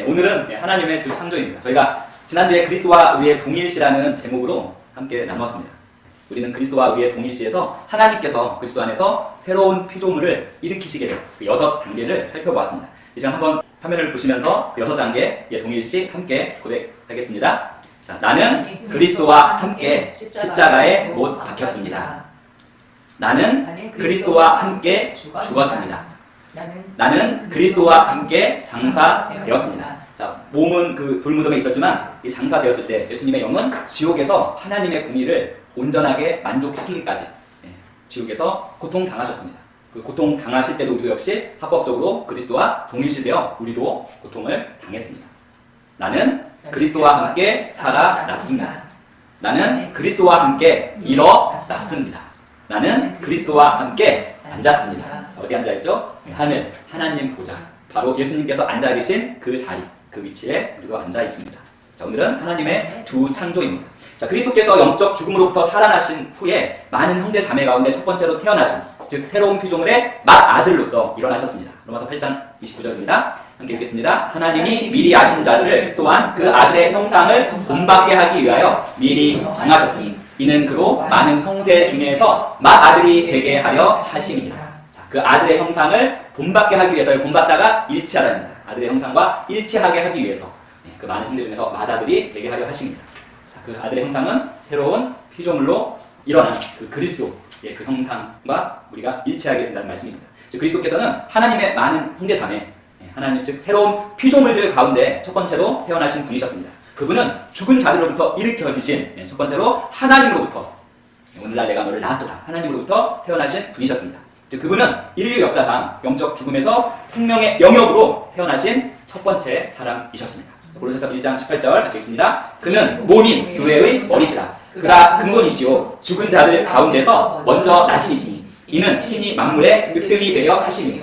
오늘은 하나님의 두 창조입니다. 저희가 지난주에 그리스도와 우리의 동일시라는 제목으로 함께 나누었습니다. 우리는 그리스도와 우리의 동일시에서 하나님께서 그리스도 안에서 새로운 피조물을 일으키시게 된 그 6단계를 살펴보았습니다. 이 시간 한번 화면을 보시면서 그 6단계의 동일시 함께 고백하겠습니다. 자, 나는 그리스도와 함께 십자가에 못 박혔습니다. 나는 그리스도와 함께 죽었습니다. 나는 그리스도와 함께 장사되었습니다. 자, 몸은 그 돌무덤에 있었지만 이 장사되었을 때 예수님의 영은 지옥에서 하나님의 공의를 온전하게 만족시키기까지 지옥에서 고통당하셨습니다. 그 고통당하실 때도 우리도 역시 합법적으로 그리스도와 동일시되어 우리도 고통을 당했습니다. 나는 그리스도와 함께 살아났습니다. 나는 그리스도와 함께 일어났습니다. 나는 그리스도와 함께 앉았습니다. 어디 앉아있죠? 하늘, 하나님 보좌. 바로 예수님께서 앉아 계신 그 자리, 그 위치에 우리도 앉아 있습니다. 자, 오늘은 하나님의 두 창조입니다. 자, 그리스도께서 영적 죽음으로부터 살아나신 후에 많은 형제 자매 가운데 첫 번째로 태어나신, 즉 새로운 피조물의 맏아들로서 일어나셨습니다. 로마서 8장 29절입니다. 함께 읽겠습니다. 하나님이 미리 아신 자들을 또한 그 아들의 형상을 본받게 하기 위하여 미리 정하셨으니 이는 그로 많은 형제 중에서 맏아들이 되게 하려 하심이니라. 그 아들의 형상을 본받게 하기 위해서, 본받다가 일치하다입니다. 아들의 형상과 일치하게 하기 위해서 그 많은 형제 중에서 맏아들이 되게 하려 하십니다. 자, 그 아들의 형상은 새로운 피조물로 일어난 그 그리스도의 그 형상과 우리가 일치하게 된다는 말씀입니다. 즉 그리스도께서는 하나님의 많은 형제 자매, 하나님 즉 새로운 피조물들 가운데 첫 번째로 태어나신 분이셨습니다. 그분은 죽은 자들로부터 일으켜지신 첫 번째로 하나님으로부터, 오늘날 내가 너를 낳았도다, 하나님으로부터 태어나신 분이셨습니다. 즉 그분은 인류 역사상 영적 죽음에서 생명의 영역으로 태어나신 첫 번째 사람이셨습니다. 고린도서 1장 18절 같이 읽습니다. 그는 몸인 교회의 머리시라. 그가 근본이시오 죽은 자들 가운데서 먼저 나시니시니 이는 친히 만물의 으뜸이 되어 하시니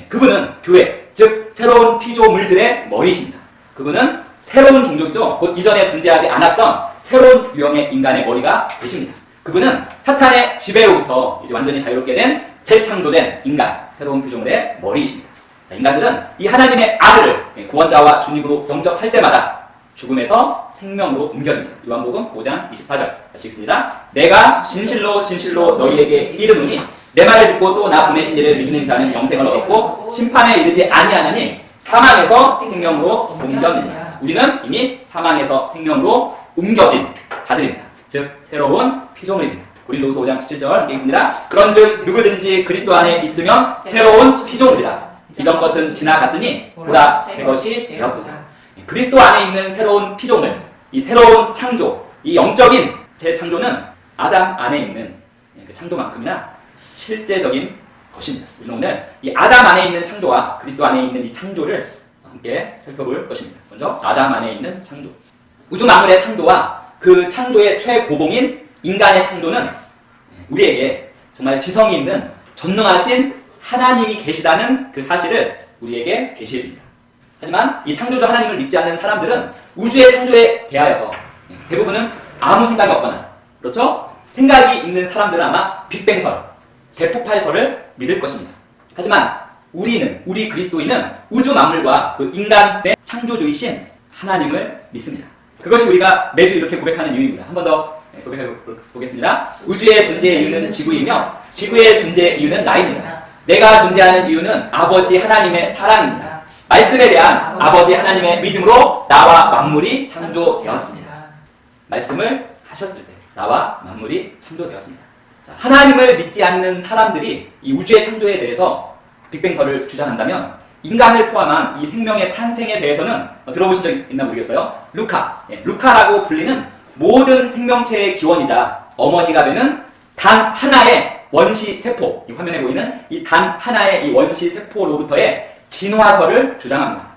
그분은 교회, 즉 새로운 피조물들의 머리이십니다. 그분은 새로운 종족이죠. 곧 이전에 존재하지 않았던 새로운 유형의 인간의 머리가 되십니다. 그분은 사탄의 지배로부터 이제 완전히 자유롭게 된 재창조된 인간, 새로운 피조물의 머리이십니다. 자, 인간들은 이 하나님의 아들을 구원자와 주님으로 영접할 때마다 죽음에서 생명으로 옮겨집니다. 요한복음 5장 24절 같이 읽습니다. 내가 진실로 진실로 너희에게 이르노니 내 말을 듣고 또 나 보내신 이를 믿는 자는 영생을 얻고 심판에 이르지 아니하나니 사망에서 생명으로 옮겨집니다. 우리는 이미 사망에서 생명으로 옮겨진 자들입니다. 즉 새로운 피조물입니다. 고린도후서 5장 17절 함께 읽습니다. 그런즉 누구든지 그리스도 안에 있으면 새로운 피조물이라. 이전 것은 지나갔으니 보라 새 것이 되었도다. 그리스도 안에 있는 새로운 피조물, 이 새로운 창조, 이 영적인 재창조는 아담 안에 있는 그 창조만큼이나 실제적인 것입니다. 우리는 오늘 이 아담 안에 있는 창조와 그리스도 안에 있는 이 창조를 함께 살펴볼 것입니다. 먼저 아담 안에 있는 창조. 우주 만물의 창조와 그 창조의 최고봉인 인간의 창조는 우리에게 정말 지성이 있는 전능하신 하나님이 계시다는 그 사실을 우리에게 계시해 줍니다. 하지만 이 창조주 하나님을 믿지 않는 사람들은 우주의 창조에 대하여서 대부분은 아무 생각이 없거나, 그렇죠? 생각이 있는 사람들은 아마 빅뱅설, 대폭발설을 믿을 것입니다. 하지만 우리 그리스도인은 우주 만물과 그 인간의 창조주이신 하나님을 믿습니다. 그것이 우리가 매주 이렇게 고백하는 이유입니다. 한 번 더 고백해 보겠습니다. 우주의 존재의 이유는 지구이며 지구의 존재의 이유는 나입니다. 내가 존재하는 이유는 아버지 하나님의 사랑입니다. 말씀에 대한 아버지 하나님의 믿음으로 나와 만물이 창조되었습니다. 말씀을 하셨을 때 나와 만물이 창조되었습니다. 자, 하나님을 믿지 않는 사람들이 이 우주의 창조에 대해서 빅뱅설을 주장한다면 인간을 포함한 이 생명의 탄생에 대해서는 들어보신 적 있나 모르겠어요. 루카라고 불리는 모든 생명체의 기원이자 어머니가 되는 단 하나의 원시 세포, 이 화면에 보이는 이 단 하나의 이 원시 세포로부터의 진화설을 주장합니다.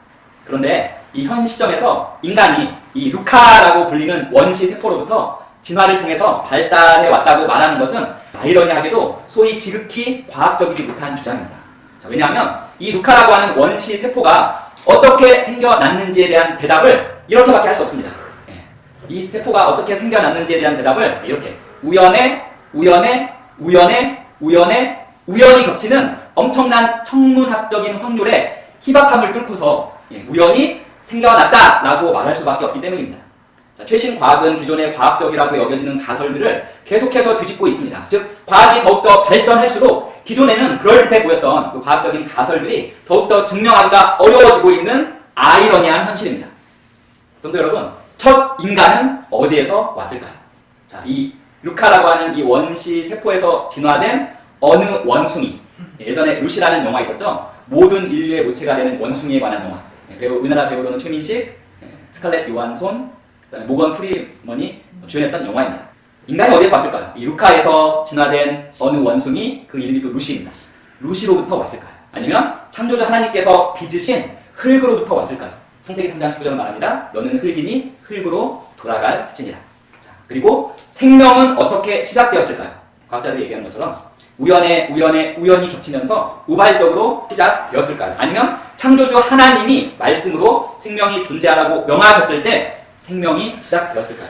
그런데 이 현 시점에서 인간이 이 루카라고 불리는 원시 세포로부터 진화를 통해서 발달해 왔다고 말하는 것은 아이러니하게도 소위 지극히 과학적이지 못한 주장입니다. 자, 왜냐하면 이 루카라고 하는 원시 세포가 어떻게 생겨났는지에 대한 대답을 이렇게밖에 할 수 없습니다. 이 세포가 어떻게 생겨났는지에 대한 대답을 이렇게 우연히 겹치는 엄청난 천문학적인 확률의 희박함을 뚫고서 우연히 생겨났다라고 말할 수밖에 없기 때문입니다. 자, 최신 과학은 기존의 과학적이라고 여겨지는 가설들을 계속해서 뒤집고 있습니다. 즉 과학이 더욱더 발전할수록 기존에는 그럴듯해 보였던 그 과학적인 가설들이 더욱더 증명하기가 어려워지고 있는 아이러니한 현실입니다. 성도 여러분, 첫 인간은 어디에서 왔을까요? 자, 이 루카라고 하는 이 원시 세포에서 진화된 어느 원숭이, 예전에 루시라는 영화 있었죠? 모든 인류의 모체가 되는 원숭이에 관한 영화. 배우, 우리나라 배우로는 최민식, 스칼렛 요한손, 그다음에 모건 프리먼이 주연했던 영화입니다. 인간이 어디에서 왔을까요? 이 루카에서 진화된 어느 원숭이, 그 이름이 또 루시입니다. 루시로부터 왔을까요? 아니면 창조주 하나님께서 빚으신 흙으로부터 왔을까요? 창세기 3장 19절은 말합니다. 너는 흙이니 흙으로 돌아갈지니라. 자, 그리고 생명은 어떻게 시작되었을까요? 과학자들이 얘기하는 것처럼 우연히 겹치면서 우발적으로 시작되었을까요? 아니면 창조주 하나님이 말씀으로 생명이 존재하라고 명하셨을 때 생명이 시작되었을까요?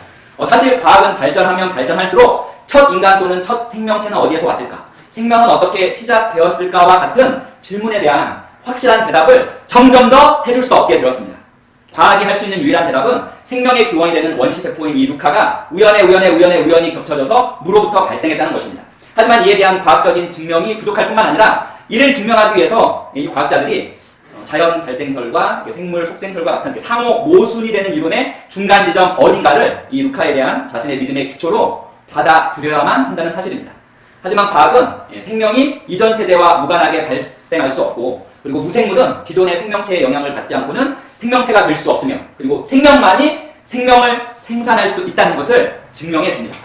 사실 과학은 발전하면 발전할수록 첫 인간 또는 첫 생명체는 어디에서 왔을까? 생명은 어떻게 시작되었을까와 같은 질문에 대한 확실한 대답을 점점 더 해줄 수 없게 되었습니다. 과학이 할 수 있는 유일한 대답은 생명의 기원이 되는 원시세포인 이 루카가 우연히 겹쳐져서 무로부터 발생했다는 것입니다. 하지만 이에 대한 과학적인 증명이 부족할 뿐만 아니라 이를 증명하기 위해서 이 과학자들이 자연 발생설과 생물 속생설과 같은 상호 모순이 되는 이론의 중간 지점 어딘가를 이 루카에 대한 자신의 믿음의 기초로 받아들여야만 한다는 사실입니다. 하지만 과학은 생명이 이전 세대와 무관하게 발생할 수 없고, 그리고 무생물은 기존의 생명체의 영향을 받지 않고는 생명체가 될 수 없으며, 그리고 생명만이 생명을 생산할 수 있다는 것을 증명해 줍니다.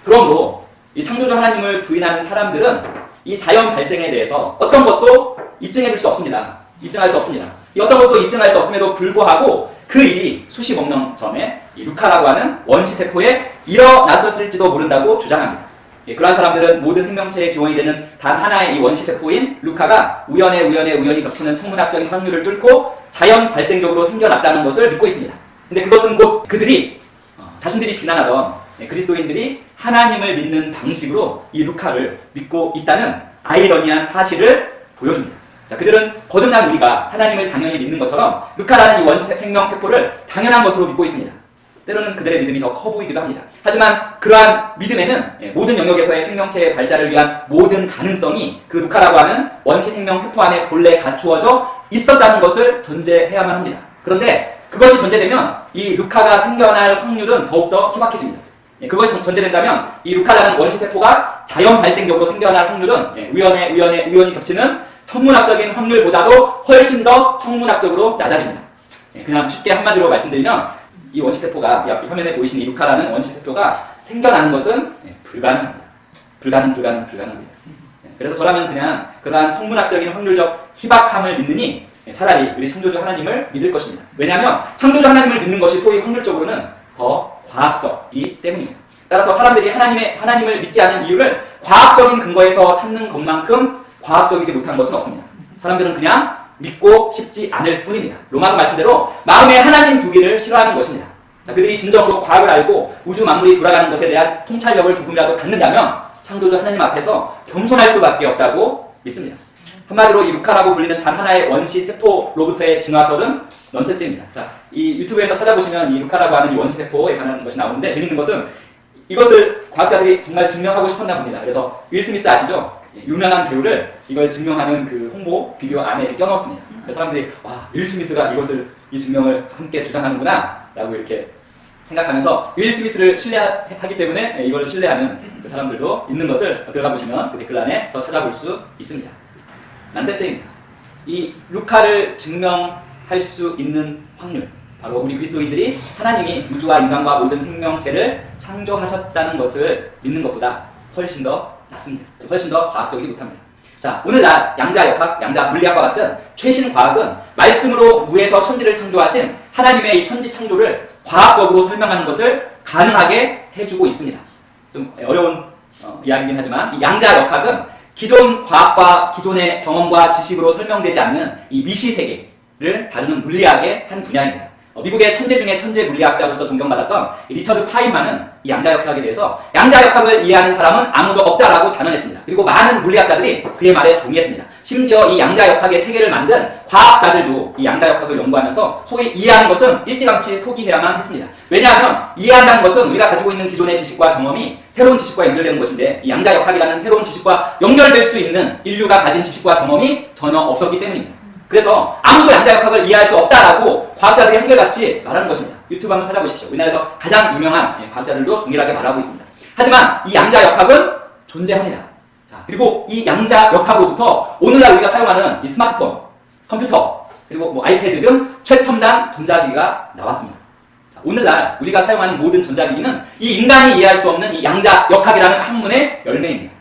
그러므로 이 창조주 하나님을 부인하는 사람들은 이 자연 발생에 대해서 어떤 것도 입증해 줄 수 없습니다. 입증할 수 없습니다. 이 어떤 것도 입증할 수 없음에도 불구하고 그 일이 수십 억 년 전에 이 루카라고 하는 원시세포에 일어났었을지도 모른다고 주장합니다. 그러한 사람들은 모든 생명체의 기원이 되는 단 하나의 이 원시세포인 루카가 우연히 겹치는 천문학적인 확률을 뚫고 자연 발생적으로 생겨났다는 것을 믿고 있습니다. 근데 그것은 곧 그들이 자신들이 비난하던 그리스도인들이 하나님을 믿는 방식으로 이 루카를 믿고 있다는 아이러니한 사실을 보여줍니다. 자, 그들은 거듭난 우리가 하나님을 당연히 믿는 것처럼 루카라는 이 원시 생명세포를 당연한 것으로 믿고 있습니다. 때로는 그들의 믿음이 더 커 보이기도 합니다. 하지만 그러한 믿음에는 모든 영역에서의 생명체의 발달을 위한 모든 가능성이 그 루카라고 하는 원시 생명세포 안에 본래 갖추어져 있었다는 것을 전제해야만 합니다. 그런데 그것이 전제되면 이 루카가 생겨날 확률은 더욱더 희박해집니다. 그것이 전제된다면 이 루카라는 원시세포가 자연 발생적으로 생겨날 확률은 우연히 겹치는 천문학적인 확률보다도 훨씬 더 천문학적으로 낮아집니다. 그냥 쉽게 한마디로 말씀드리면 이 원시세포가 화면에 보이신 이 루카라는 원시세포가 생겨나는 것은 불가능합니다. 불가능합니다. 그래서 저라면 그냥 그러한 천문학적인 확률적 희박함을 믿느니 차라리 우리 창조주 하나님을 믿을 것입니다. 왜냐하면 창조주 하나님을 믿는 것이 소위 확률적으로는 더 과학적이기 때문입니다. 따라서 사람들이 하나님을 믿지 않는 이유를 과학적인 근거에서 찾는 것만큼 과학적이지 못한 것은 없습니다. 사람들은 그냥 믿고 싶지 않을 뿐입니다. 로마서 말씀대로 마음에 하나님 두기를 싫어하는 것입니다. 자, 그들이 진정으로 과학을 알고 우주 만물이 돌아가는 것에 대한 통찰력을 조금이라도 갖는다면 창조주 하나님 앞에서 겸손할 수밖에 없다고 믿습니다. 한마디로 이 루카라고 불리는 단 하나의 원시 세포로부터의 진화설은 넌센스입니다. 자, 이 유튜브에서 찾아보시면 이 루카라고 하는 이 원시 세포에 관한 것이 나오는데 재밌는 것은 이것을 과학자들이 정말 증명하고 싶었나 봅니다. 그래서 윌 스미스 아시죠? 유명한 배우를 이걸 증명하는 그 홍보 비디오 안에 이렇게 껴넣었습니다. 그래서 사람들이 와, 윌 스미스가 이 증명을 함께 주장하는구나 라고 이렇게 생각하면서 윌 스미스를 신뢰하기 때문에 이걸 신뢰하는 그 사람들도 있는 것을 들어가 보시면 그 댓글란에서 찾아볼 수 있습니다. 난센스입니다. 이 루카를 증명할 수 있는 확률, 바로 우리 그리스도인들이 하나님이 우주와 인간과 모든 생명체를 창조하셨다는 것을 믿는 것보다 훨씬 더 낮습니다. 훨씬 더 과학적이지 못합니다. 자, 오늘날 양자역학, 양자물리학과 같은 최신 과학은 말씀으로 무에서 천지를 창조하신 하나님의 이 천지 창조를 과학적으로 설명하는 것을 가능하게 해주고 있습니다. 좀 어려운 이야기이긴 하지만 이 양자역학은 기존 과학과 기존의 경험과 지식으로 설명되지 않는 이 미시세계를 다루는 물리학의 한 분야입니다. 미국의 천재 중에 천재 물리학자로서 존경받았던 리처드 파인만은 이 양자역학에 대해서 양자역학을 이해하는 사람은 아무도 없다라고 단언했습니다. 그리고 많은 물리학자들이 그의 말에 동의했습니다. 심지어 이 양자역학의 체계를 만든 과학자들도 이 양자역학을 연구하면서 소위 이해하는 것은 일찌감치 포기해야만 했습니다. 왜냐하면 이해한다는 것은 우리가 가지고 있는 기존의 지식과 경험이 새로운 지식과 연결되는 것인데 이 양자역학이라는 새로운 지식과 연결될 수 있는 인류가 가진 지식과 경험이 전혀 없었기 때문입니다. 그래서 아무도 양자역학을 이해할 수 없다라고 과학자들이 한결같이 말하는 것입니다. 유튜브 한번 찾아보십시오. 우리나라에서 가장 유명한 과학자들도 동일하게 말하고 있습니다. 하지만 이 양자역학은 존재합니다. 자, 그리고 이 양자역학으로부터 오늘날 우리가 사용하는 이 스마트폰, 컴퓨터, 그리고 뭐 아이패드 등 최첨단 전자기기가 나왔습니다. 자, 오늘날 우리가 사용하는 모든 전자기기는 이 인간이 이해할 수 없는 이 양자역학이라는 학문의 열매입니다.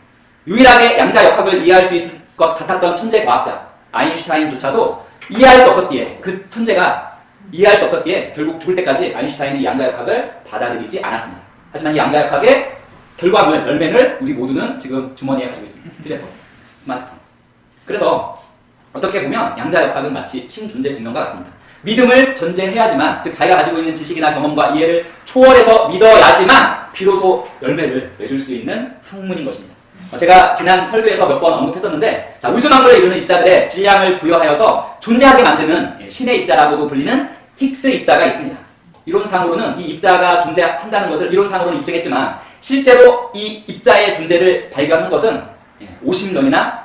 유일하게 양자역학을 이해할 수 있을 것 같았던 천재 과학자 아인슈타인조차도 이해할 수 없었기에 그 천재가 이해할 수 없었기에 결국 죽을 때까지 아인슈타인이 양자역학을 받아들이지 않았습니다. 하지만 이 양자역학의 결과물, 열매를 우리 모두는 지금 주머니에 가지고 있습니다. 휴대폰, 스마트폰. 그래서 어떻게 보면 양자역학은 마치 신존재 증명과 같습니다. 믿음을 전제해야지만, 즉 자기가 가지고 있는 지식이나 경험과 이해를 초월해서 믿어야지만 비로소 열매를 맺을 수 있는 학문인 것입니다. 제가 지난 설교에서 몇 번 언급했었는데, 자, 우주만물을 이루는 입자들의 질량을 부여하여서 존재하게 만드는 신의 입자라고도 불리는 힉스 입자가 있습니다. 이론상으로는 이 입자가 존재한다는 것을 이론상으로는 입증했지만 실제로 이 입자의 존재를 발견한 것은 50년이나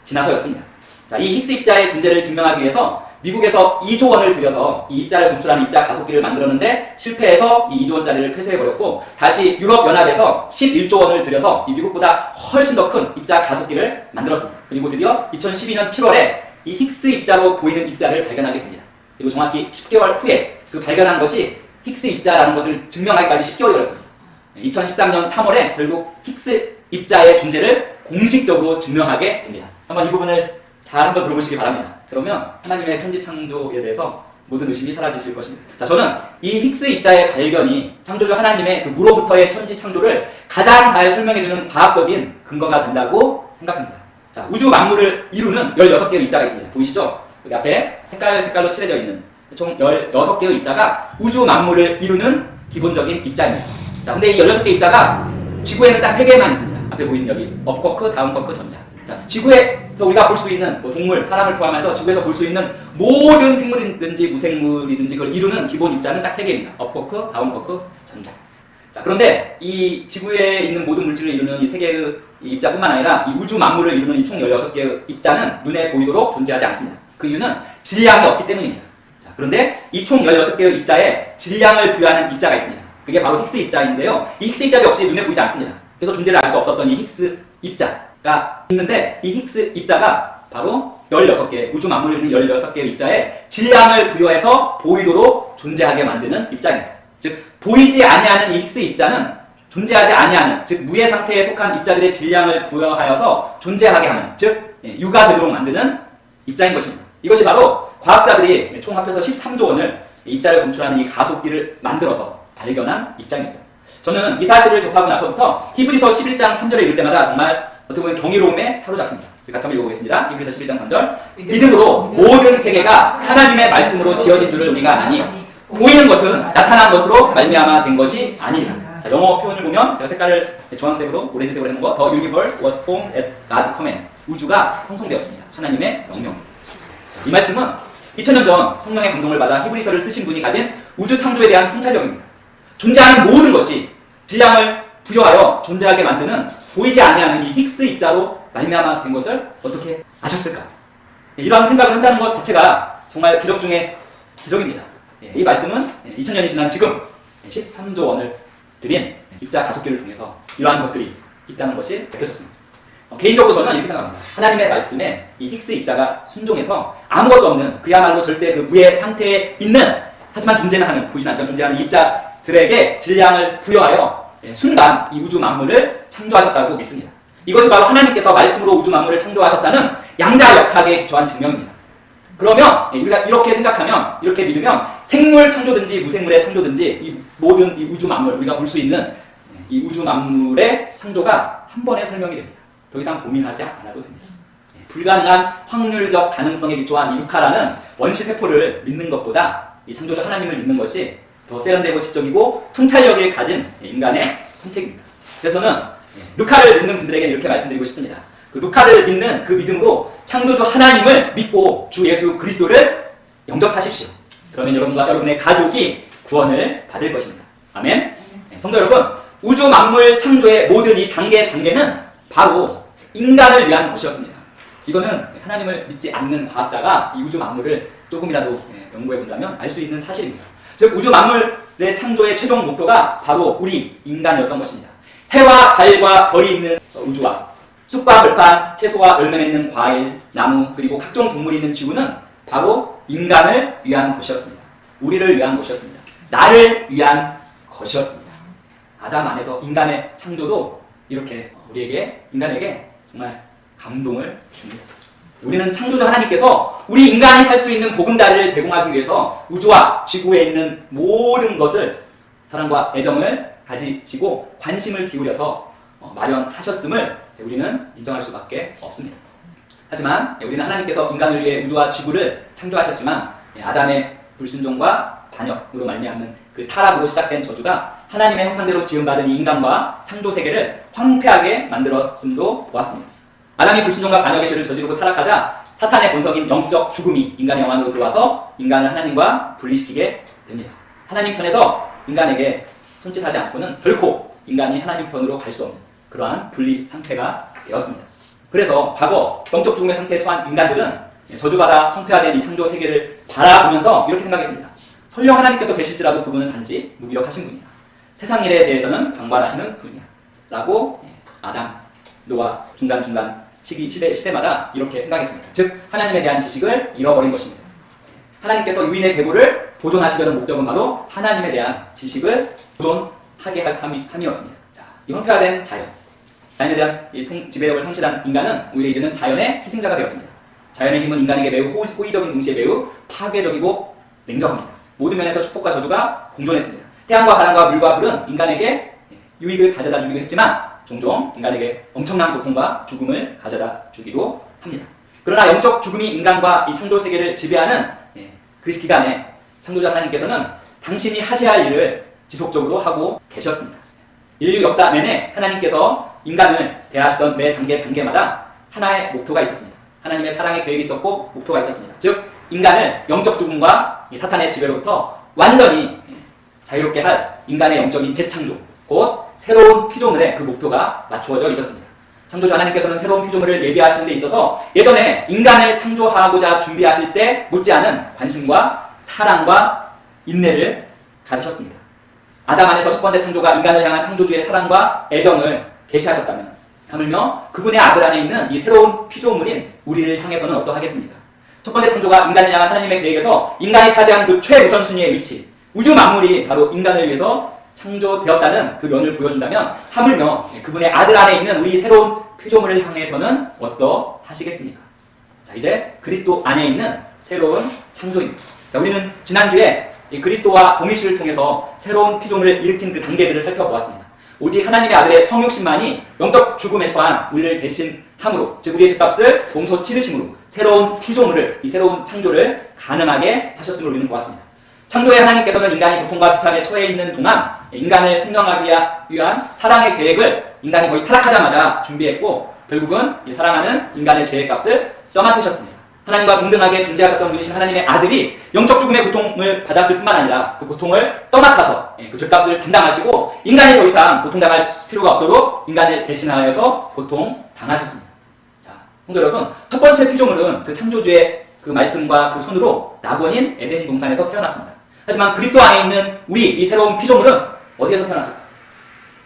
지나서였습니다. 자, 이 힉스 입자의 존재를 증명하기 위해서 미국에서 2조 원을 들여서 이 입자를 검출하는 입자 가속기를 만들었는데 실패해서 이 2조 원짜리를 폐쇄해버렸고, 다시 유럽연합에서 11조 원을 들여서 이 미국보다 훨씬 더 큰 입자 가속기를 만들었습니다. 그리고 드디어 2012년 7월에 이 힉스 입자로 보이는 입자를 발견하게 됩니다. 그리고 정확히 10개월 후에 그 발견한 것이 힉스 입자라는 것을 증명하기까지 10개월이 걸렸습니다. 2013년 3월에 결국 힉스 입자의 존재를 공식적으로 증명하게 됩니다. 한번 이 부분을 잘 한번 들어보시기 바랍니다. 그러면 하나님의 천지창조에 대해서 모든 의심이 사라지실 것입니다. 자, 저는 이 힉스 입자의 발견이 창조주 하나님의 그 무로부터의 천지창조를 가장 잘 설명해주는 과학적인 근거가 된다고 생각합니다. 자, 우주 만물을 이루는 16개의 입자가 있습니다. 보이시죠? 여기 앞에 색깔로 칠해져 있는 총 16개의 입자가 우주 만물을 이루는 기본적인 입자입니다. 자, 근데 이 16개 입자가 지구에는 딱 3개만 있습니다. 앞에 보이는 여기 업쿼크, 다운쿼크, 전자. 자, 지구에서 우리가 볼 수 있는 뭐 동물, 사람을 포함해서 지구에서 볼 수 있는 모든 생물이든지 무생물이든지 그걸 이루는 기본 입자는 딱 3개입니다. 업쿼크, 다운쿼크, 전자. 자, 그런데 이 지구에 있는 모든 물질을 이루는 이 3개의 입자뿐만 아니라 이 우주 만물을 이루는 이 총 16개의 입자는 눈에 보이도록 존재하지 않습니다. 그 이유는 질량이 없기 때문입니다. 자, 그런데 이 총 16개의 입자에 질량을 부여하는 입자가 있습니다. 그게 바로 힉스 입자인데요. 이 힉스 입자 역시 눈에 보이지 않습니다. 그래서 존재를 알 수 없었던 이 힉스 입자가 있는데, 이 힉스 입자가 바로 16개, 우주 만물을 이루는 16개의 입자에 질량을 부여해서 보이도록 존재하게 만드는 입자입니다. 즉, 보이지 아니하는 이 힉스 입자는 존재하지 아니하는, 즉 무의 상태에 속한 입자들의 질량을 부여하여서 존재하게 하는, 즉 유가 되도록 만드는 입자인 것입니다. 이것이 바로 과학자들이 총 합해서 13조 원을 입자를 검출하는 이 가속기를 만들어서 발견한 입자입니다. 저는 이 사실을 접하고 나서부터 히브리서 11장 3절에 읽을 때마다 정말 어떻게 보면 경이로움에 사로잡힙니다. 같이 한번 읽어보겠습니다. 히브리서 11장 3절. 믿음으로 모든 세계가 하나님의 말씀으로 지어진 줄을 우리가 아나니 보이는 것은 나타난 것으로 말미암아 된 것이 아니라. 자, 영어 표현을 보면 제가 색깔을 주황색으로 오렌지색으로 해놓은 거, The universe was formed at God's command. 우주가 형성되었습니다. 하나님의 명령. 이 말씀은 2000년 전 성령의 감동을 받아 히브리서를 쓰신 분이 가진 우주 창조에 대한 통찰력입니다. 존재하는 모든 것이 질량을 부여하여 존재하게 만드는 보이지 아니하는 이 힉스 입자로 말미암아 된 것을 어떻게 아셨을까? 이러한 생각을 한다는 것 자체가 정말 기적 중에 기적입니다. 이 말씀은 2000년이 지난 지금 13조 원을 들인 입자 가속기를 통해서 이러한 것들이 있다는 것이 밝혀졌습니다. 개인적으로 저는 이렇게 생각합니다. 하나님의 말씀에 이 힉스 입자가 순종해서 아무것도 없는, 그야말로 절대 그 무의 상태에 있는, 하지만 존재는 하는, 보이진 않지만 존재하는 입자들에게 질량을 부여하여 순간 이 우주 만물을 창조하셨다고 믿습니다. 이것이 바로 하나님께서 말씀으로 우주 만물을 창조하셨다는 양자역학에 기초한 증명입니다. 그러면 우리가 이렇게 생각하면, 이렇게 믿으면 생물 창조든지 무생물의 창조든지 이 모든 이 우주 만물, 우리가 볼 수 있는 이 우주 만물의 창조가 한 번에 설명이 됩니다. 더 이상 고민하지 않아도 됩니다. 불가능한 확률적 가능성에 기초한 이 루카라는 원시 세포를 믿는 것보다 이 창조주 하나님을 믿는 것이 더 세련되고 지적이고 통찰력을 가진 인간의 선택입니다. 그래서 저는 루카를 믿는 분들에게 이렇게 말씀드리고 싶습니다. 그 누카를 믿는 그 믿음으로 창조주 하나님을 믿고 주 예수 그리스도를 영접하십시오. 그러면 여러분과 여러분의 가족이 구원을 받을 것입니다. 아멘. 네, 성도 여러분, 우주 만물 창조의 모든 이 단계는 바로 인간을 위한 것이었습니다. 이거는 하나님을 믿지 않는 과학자가 이 우주 만물을 조금이라도 연구해 본다면 알 수 있는 사실입니다. 즉 우주 만물의 창조의 최종 목표가 바로 우리 인간이었던 것입니다. 해와 달과 별이 있는 우주와 숲과 벌판, 채소와 열매 맺는 과일, 나무, 그리고 각종 동물이 있는 지구는 바로 인간을 위한 것이었습니다. 우리를 위한 것이었습니다. 나를 위한 것이었습니다. 아담 안에서 인간의 창조도 이렇게 인간에게 정말 감동을 줍니다. 우리는 창조주 하나님께서 우리 인간이 살 수 있는 보금자리를 제공하기 위해서 우주와 지구에 있는 모든 것을 사랑과 애정을 가지시고 관심을 기울여서 마련하셨음을 우리는 인정할 수밖에 없습니다. 하지만 우리는 하나님께서 인간을 위해 우주와 지구를 창조하셨지만 아담의 불순종과 반역으로 말미암는 그 타락으로 시작된 저주가 하나님의 형상대로 지음받은 이 인간과 창조 세계를 황폐하게 만들었음도 보았습니다. 아담이 불순종과 반역의 죄를 저지르고 타락하자 사탄의 본성인 영적 죽음이 인간의 영안으로 들어와서 인간을 하나님과 분리시키게 됩니다. 하나님 편에서 인간에게 손짓하지 않고는 결코 인간이 하나님 편으로 갈 수 없는 그러한 분리 상태가 되었습니다. 그래서 과거 영적 죽음의 상태에 처한 인간들은 저주받아 황폐화된 이 창조 세계를 바라보면서 이렇게 생각했습니다. 설령 하나님께서 계실지라도 그분은 단지 무기력하신 분이야. 세상 일에 대해서는 방관하시는 분이야. 라고 아담, 노아 중간중간 시대마다 이렇게 생각했습니다. 즉 하나님에 대한 지식을 잃어버린 것입니다. 하나님께서 유인의 계보를 보존하시려는 목적은 바로 하나님에 대한 지식을 보존하게 함이었습니다. 자, 이 황폐화된 자연에 대한 지배력을 상실한 인간은 오히려 이제는 자연의 희생자가 되었습니다. 자연의 힘은 인간에게 매우 호의적인 동시에 매우 파괴적이고 냉정합니다. 모든 면에서 축복과 저주가 공존했습니다. 태양과 바람과 물과 불은 인간에게 유익을 가져다 주기도 했지만 종종 인간에게 엄청난 고통과 죽음을 가져다 주기도 합니다. 그러나 영적 죽음이 인간과 이 창조 세계를 지배하는 그 기간에 창조자 하나님께서는 당신이 하셔야 할 일을 지속적으로 하고 계셨습니다. 인류 역사 내내 하나님께서 인간을 대하시던 매 단계마다 하나의 목표가 있었습니다. 하나님의 사랑의 계획이 있었고 목표가 있었습니다. 즉 인간을 영적 죽음과 사탄의 지배로부터 완전히 자유롭게 할 인간의 영적인 재창조, 곧 새로운 피조물에 그 목표가 맞추어져 있었습니다. 창조주 하나님께서는 새로운 피조물을 예비하시는 데 있어서 예전에 인간을 창조하고자 준비하실 때 못지않은 관심과 사랑과 인내를 가지셨습니다. 아담 안에서 첫 번째 창조가 인간을 향한 창조주의 사랑과 애정을 계시하셨다면 하물며 그분의 아들 안에 있는 이 새로운 피조물인 우리를 향해서는 어떠하겠습니까? 첫 번째 창조가 인간을 향한 하나님의 계획에서 인간이 차지한 그 최우선순위의 위치, 우주 만물이 바로 인간을 위해서 창조되었다는 그 면을 보여준다면 하물며 그분의 아들 안에 있는 우리 새로운 피조물을 향해서는 어떠하시겠습니까? 자, 이제 그리스도 안에 있는 새로운 창조입니다. 자, 우리는 지난주에 이 그리스도와 동일시를 통해서 새로운 피조물을 일으킨 그 단계들을 살펴보았습니다. 오직 하나님의 아들의 성육신만이 영적 죽음에 처한 우리를 대신함으로, 즉 우리의 죄값을 몸소 치르심으로 새로운 피조물을, 이 새로운 창조를 가능하게 하셨음을 우리는 보았습니다. 창조의 하나님께서는 인간이 고통과 비참에 처해 있는 동안 인간을 생명하기 위한 사랑의 계획을 인간이 거의 타락하자마자 준비했고 결국은 이 사랑하는 인간의 죄의 값을 떠맡으셨습니다. 하나님과 동등하게 존재하셨던 분이신 하나님의 아들이 영적 죽음의 고통을 받았을 뿐만 아니라 그 고통을 떠맡아서 그 죄값을 감당하시고 인간이 더 이상 고통당할 필요가 없도록 인간을 대신하여서 고통당하셨습니다. 자, 성도 여러분, 첫 번째 피조물은 그 창조주의 그 말씀과 그 손으로 낙원인 에덴 동산에서 태어났습니다. 하지만 그리스도 안에 있는 우리 이 새로운 피조물은 어디에서 태어났을까?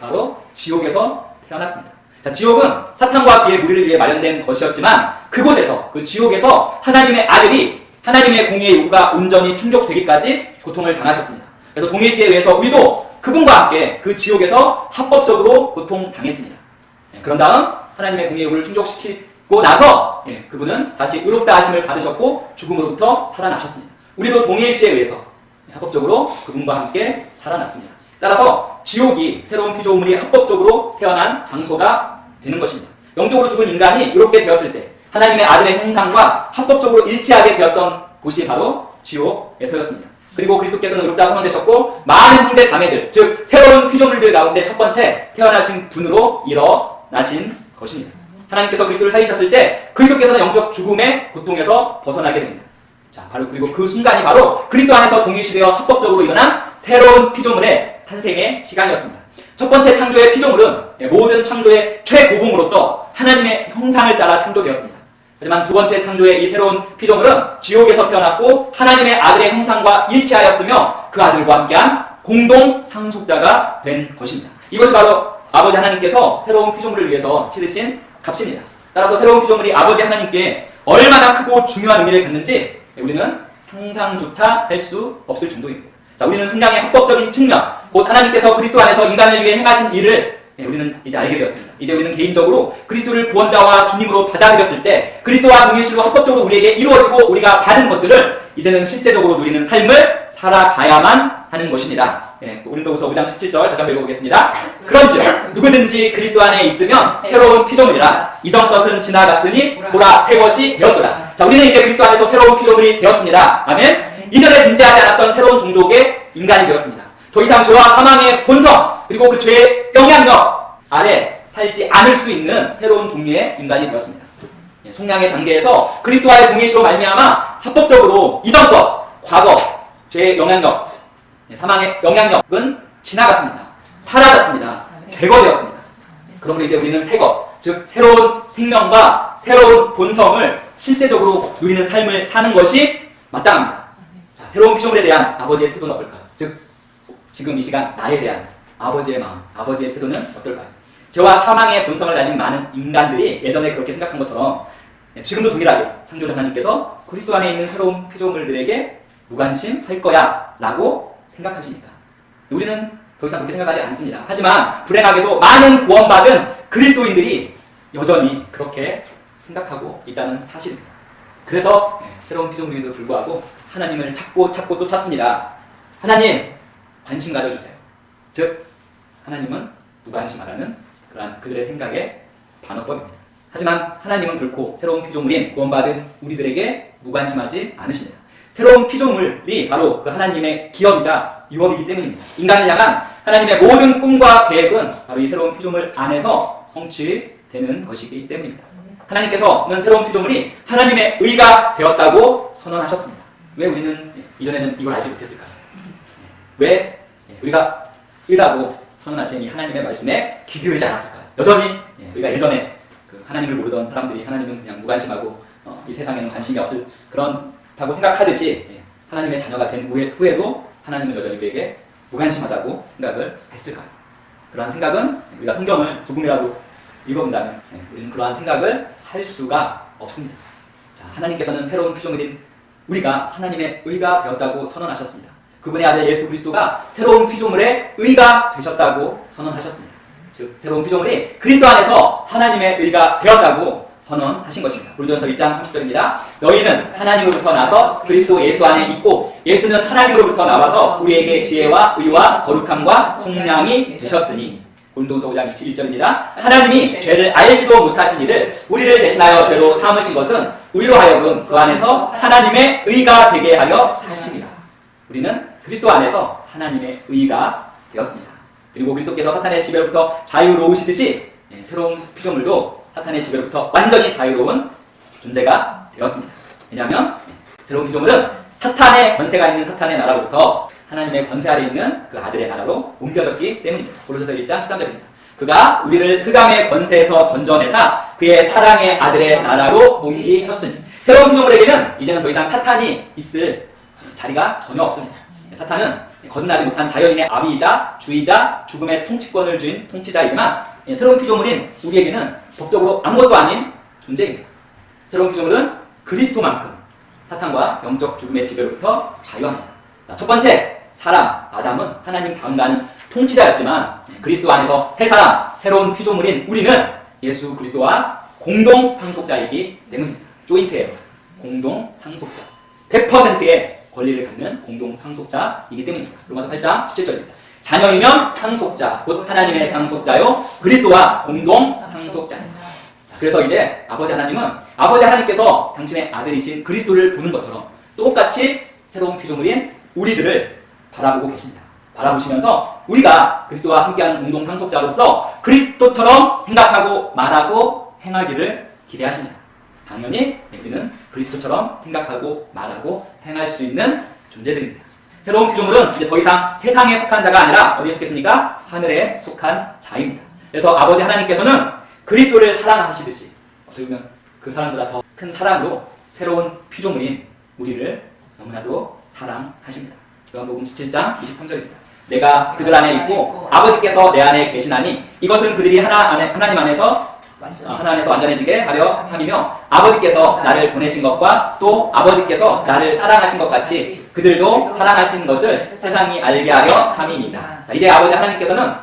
바로 지옥에서 태어났습니다. 자, 지옥은 사탄과 그의 무리를 위해 마련된 것이었지만 그곳에서, 그 지옥에서 하나님의 아들이 하나님의 공의의 요구가 온전히 충족되기까지 고통을 당하셨습니다. 그래서 동일시에 의해서 우리도 그분과 함께 그 지옥에서 합법적으로 고통당했습니다. 그런 다음 하나님의 공의의 요구를 충족시키고 나서 그분은 다시 의롭다 하심을 받으셨고 죽음으로부터 살아나셨습니다. 우리도 동일시에 의해서 합법적으로 그분과 함께 살아났습니다. 따라서 지옥이 새로운 피조물이 합법적으로 태어난 장소가 되는 것입니다. 영적으로 죽은 인간이 이렇게 되었을 때 하나님의 아들의 형상과 합법적으로 일치하게 되었던 곳이 바로 지옥에서였습니다. 그리고 그리스도께서는 의롭다 선언되셨고 많은 형제 자매들, 즉 새로운 피조물들 가운데 첫 번째 태어나신 분으로 일어나신 것입니다. 하나님께서 그리스도를 살리셨을 때 그리스도께서는 영적 죽음의 고통에서 벗어나게 됩니다. 자, 바로 그리고 그 순간이 바로 그리스도 안에서 동일시되어 합법적으로 일어난 새로운 피조물의 탄생의 시간이었습니다. 첫 번째 창조의 피조물은 모든 창조의 최고봉으로서 하나님의 형상을 따라 창조되었습니다. 하지만 두 번째 창조의 이 새로운 피조물은 지옥에서 태어났고 하나님의 아들의 형상과 일치하였으며 그 아들과 함께한 공동 상속자가 된 것입니다. 이것이 바로 아버지 하나님께서 새로운 피조물을 위해서 치르신 값입니다. 따라서 새로운 피조물이 아버지 하나님께 얼마나 크고 중요한 의미를 갖는지 우리는 상상조차 할 수 없을 정도입니다. 자, 우리는 성경의 합법적인 측면, 곧 하나님께서 그리스도 안에서 인간을 위해 행하신 일을 우리는 이제 알게 되었습니다. 이제 우리는 개인적으로 그리스도를 구원자와 주님으로 받아들였을 때 그리스도와 동일시로 합법적으로 우리에게 이루어지고 우리가 받은 것들을 이제는 실제적으로 누리는 삶을 살아가야만 하는 것입니다. 고린도후서 5장 17절 다시 한번 읽어보겠습니다. 그런즉 누구든지 그리스도 안에 있으면 새로운 피조물이라 이전 것은 지나갔으니 보라 새 것이 되었도다. 자, 우리는 이제 그리스도 안에서 새로운 피조물이 되었습니다. 아멘. 이전에 존재하지 않았던 새로운 종족의 인간이 되었습니다. 더 이상 죄와 사망의 본성 그리고 그 죄의 영향력 아래 살지 않을 수 있는 새로운 종류의 인간이 되었습니다. 속량의 단계에서 그리스도와의 동일시로 말미암아 합법적으로 이전 것, 과거, 죄의 영향력, 사망의 영향력은 지나갔습니다. 사라졌습니다. 제거되었습니다. 그러므로 이제 우리는 새 것, 즉 새로운 생명과 새로운 본성을 실제적으로 누리는 삶을 사는 것이 마땅합니다. 자, 새로운 피조물에 대한 아버지의 태도는 어떨까요? 즉 지금 이 시간 나에 대한 아버지의 마음, 아버지의 태도는 어떨까요? 죄와 사망의 본성을 가진 많은 인간들이 예전에 그렇게 생각한 것처럼 지금도 동일하게 창조자 하나님께서 그리스도 안에 있는 새로운 피조물들에게 무관심할 거야 라고 생각하십니까? 우리는 더 이상 그렇게 생각하지 않습니다. 하지만 불행하게도 많은 구원받은 그리스도인들이 여전히 그렇게 생각하고 있다는 사실입니다. 그래서 새로운 피조물임에도 불구하고 하나님을 찾고 또 찾습니다. 하나님 관심 가져주세요. 즉 하나님은 무관심하라는 그러한 그들의 생각의 반어법입니다. 하지만 하나님은 결코 새로운 피조물인 구원받은 우리들에게 무관심하지 않으십니다. 새로운 피조물이 바로 그 하나님의 기업이자 유업이기 때문입니다. 인간을 향한 하나님의 모든 꿈과 계획은 바로 이 새로운 피조물 안에서 성취되는 것이기 때문입니다. 하나님께서는 새로운 피조물이 하나님의 의가 되었다고 선언하셨습니다. 왜 우리는 이전에는 이걸 알지 못했을까요? 왜 우리가 의라고 선언하신 이 하나님의 말씀에 귀 기울이지 않았을까요? 여전히 우리가 예전에 그 하나님을 모르던 사람들이 하나님은 그냥 무관심하고 이 세상에는 관심이 없을 그렇다고 생각하듯이 하나님의 자녀가 된 후에도 하나님은 여전히 우리에게 무관심하다고 생각을 했을까요? 그러한 생각은 우리가 성경을 조금이라도 읽어본다면 우리는 그러한 생각을 할 수가 없습니다. 자, 하나님께서는 새로운 피조물인 우리가 하나님의 의가 되었다고 선언하셨습니다. 그분의 아들 예수 그리스도가 새로운 피조물의 의가 되셨다고 선언하셨습니다. 즉 새로운 피조물이 그리스도 안에서 하나님의 의가 되었다고 선언하신 것입니다. 고린도전서 1장 30절입니다. 너희는 하나님으로부터 나서 그리스도 예수 안에 있고 예수는 하나님으로부터 나와서 우리에게 지혜와 의와 거룩함과 속량이 되셨으니. 고린도전서 5장 21절입니다. 하나님이 죄를 알지도 못하신 이를 우리를 대신하여 죄로 삼으신 것은 우리로 하여금 그 안에서 하나님의 의가 되게 하려 하심이라. 우리는 그리스도 안에서 하나님의 의가 되었습니다. 그리고 그리스도께서 사탄의 지배로부터 자유로우시듯이 새로운 피조물도 사탄의 지배로부터 완전히 자유로운 존재가 되었습니다. 왜냐하면 새로운 피조물은 사탄의 권세가 있는 사탄의 나라로부터 하나님의 권세 아래 있는 그 아들의 나라로 옮겨졌기 때문입니다. 고린도서 1장 13절입니다. 그가 우리를 흑암의 권세에서 건져내사 그의 사랑의 아들의 나라로 옮기셨으니. 새로운 피조물에게는 이제는 더 이상 사탄이 있을 자리가 전혀 없습니다. 사탄은 거듭나지 못한 자연인의 아비이자 주이자 죽음의 통치권을 쥔 통치자이지만 새로운 피조물인 우리에게는 법적으로 아무것도 아닌 존재입니다. 새로운 피조물은 그리스도만큼 사탄과 영적 죽음의 지배로부터 자유합니다. 자, 첫 번째 사람 아담은 하나님 다음가는 통치자였지만 그리스도 안에서 새 사람 새로운 피조물인 우리는 예수 그리스도와 공동 상속자이기 때문입니다. 조인트예요. 공동 상속자. 100%의 권리를 갖는 공동 상속자이기 때문입니다. 로마서 8장 17절입니다. 자녀이면 상속자, 곧 하나님의 상속자요 그리스도와 공동 상속자. 그래서 이제 아버지 하나님께서 당신의 아들이신 그리스도를 보는 것처럼 똑같이 새로운 피조물인 우리들을 바라보고 계십니다. 바라보시면서 우리가 그리스도와 함께하는 공동 상속자로서 그리스도처럼 생각하고 말하고 행하기를 기대하십니다. 당연히 우리는 그리스도처럼 생각하고 말하고 행할 수 있는 존재들입니다. 새로운 피조물은 이제 더 이상 세상에 속한 자가 아니라 어디에 속했습니까? 하늘에 속한 자입니다. 그래서 아버지 하나님께서는 그리스도를 사랑하시듯이 어떻게 보면 그 사랑보다 더 큰 사랑으로 새로운 피조물인 우리를 너무나도 사랑하십니다. 요한복음 17장 23절입니다. 내가 그들 안에 있고 아버지께서 내 안에 계시나니 이것은 그들이 하나님 안에서 완전해지게 하려 함이며 아버지께서 나를 보내신 것과 또 아버지께서 나를 사랑하신 것 같이 그들도 사랑하신 것을 세상이 알게 하려 함이니이다. 자, 이제 아버지 하나님께서는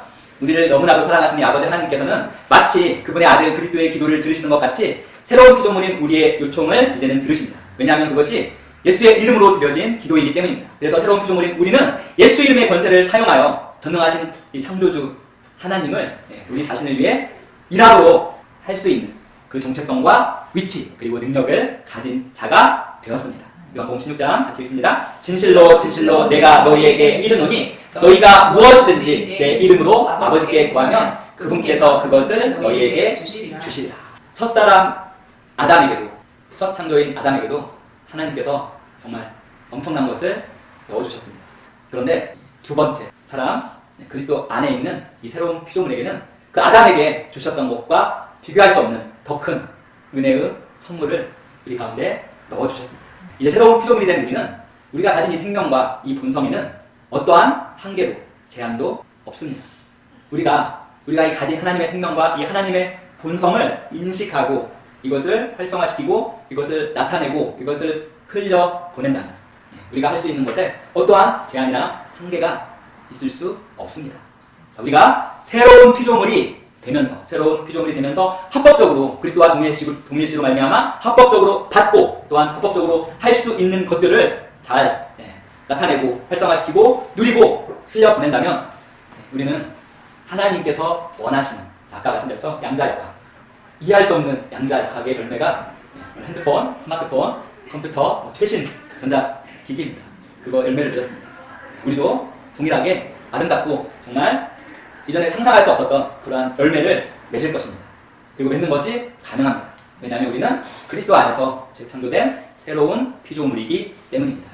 우리를 너무나도 사랑하시는 이 아버지 하나님께서는 마치 그분의 아들 그리스도의 기도를 들으시는 것 같이 새로운 피조물인 우리의 요청을 이제는 들으십니다. 왜냐하면 그것이 예수의 이름으로 드려진 기도이기 때문입니다. 그래서 새로운 피조물인 우리는 예수 이름의 권세를 사용하여 전능하신 이 창조주 하나님을 우리 자신을 위해 일하러 할 수 있는 그 정체성과 위치 그리고 능력을 가진 자가 되었습니다. 요한복음 16장 같이 읽습니다. 진실로 진실로 내가 너희에게 이르노니 너희가 무엇이든지 내 이름으로 아버지께 구하면 그분께서 그것을 너희에게 주시리라. 첫사람 아담에게도 첫 창조인 아담에게도 하나님께서 정말 엄청난 것을 넣어주셨습니다. 그런데 두 번째 사람 그리스도 안에 있는 이 새로운 피조물에게는 그 아담에게 주셨던 것과 비교할 수 없는 더 큰 은혜의 선물을 우리 가운데 넣어주셨습니다. 이제 새로운 피조물이 된 우리는 우리가 가진 이 생명과 이 본성에는 어떠한 한계도 제한도 없습니다. 우리가 이 가진 하나님의 생명과 이 하나님의 본성을 인식하고 이것을 활성화시키고 이것을 나타내고 이것을 흘려보낸다면 우리가 할 수 있는 것에 어떠한 제한이나 한계가 있을 수 없습니다. 자, 우리가 새로운 피조물이 되면서 합법적으로 그리스도와 동일시로 말미암아 합법적으로 받고 또한 합법적으로 할 수 있는 것들을 잘 나타내고 활성화시키고 누리고 흘려보낸다면 우리는 하나님께서 원하시는 아까 말씀드렸죠? 양자역학 이해할 수 없는 양자역학의 열매가 핸드폰, 스마트폰, 컴퓨터, 최신 전자기기입니다. 그거 열매를 맺었습니다. 우리도 동일하게 아름답고 정말 이전에 상상할 수 없었던 그러한 열매를 맺을 것입니다. 그리고 맺는 것이 가능합니다. 왜냐하면 우리는 그리스도 안에서 재창조된 새로운 피조물이기 때문입니다.